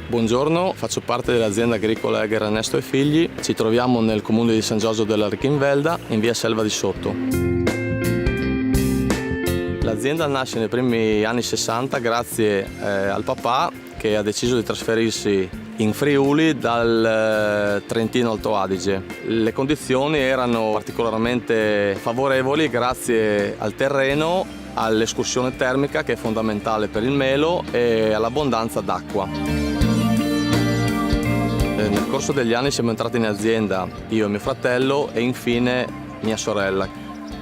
Buongiorno, faccio parte dell'azienda agricola Egger Ernesto e Figli. Ci troviamo nel comune di San Giorgio della Richinvelda, in via Selva di Sotto. L'azienda nasce nei primi anni 60 grazie al papà che ha deciso di trasferirsi in Friuli dal Trentino Alto Adige. Le condizioni erano particolarmente favorevoli grazie al terreno, all'escursione termica che è fondamentale per il melo e all'abbondanza d'acqua. Nel corso degli anni siamo entrati in azienda, io e mio fratello e infine mia sorella.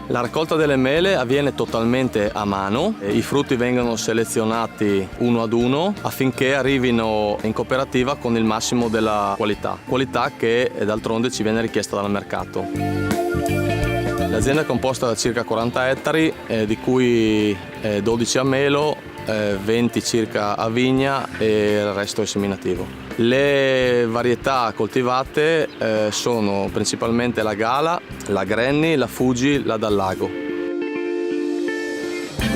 La raccolta delle mele avviene totalmente a mano, i frutti vengono selezionati uno ad uno affinché arrivino in cooperativa con il massimo della qualità che d'altronde ci viene richiesta dal mercato. L'azienda è composta da circa 40 ettari, di cui 12 a melo, 20 circa a vigna e il resto è seminativo. Le varietà coltivate sono principalmente la Gala, la Granny, la Fuji, la Dallago.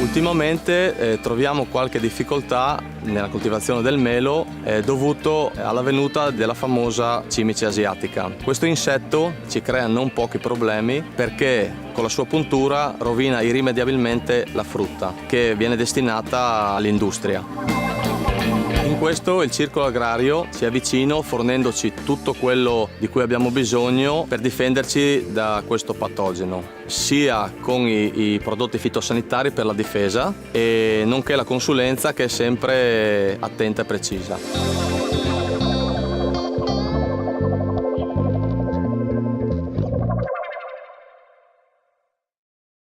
Ultimamente troviamo qualche difficoltà nella coltivazione del melo dovuto alla venuta della famosa cimice asiatica. Questo insetto ci crea non pochi problemi perché con la sua puntura rovina irrimediabilmente la frutta che viene destinata all'industria. In questo il circolo agrario ci è vicino fornendoci tutto quello di cui abbiamo bisogno per difenderci da questo patogeno, sia con i prodotti fitosanitari per la difesa e nonché la consulenza che è sempre attenta e precisa.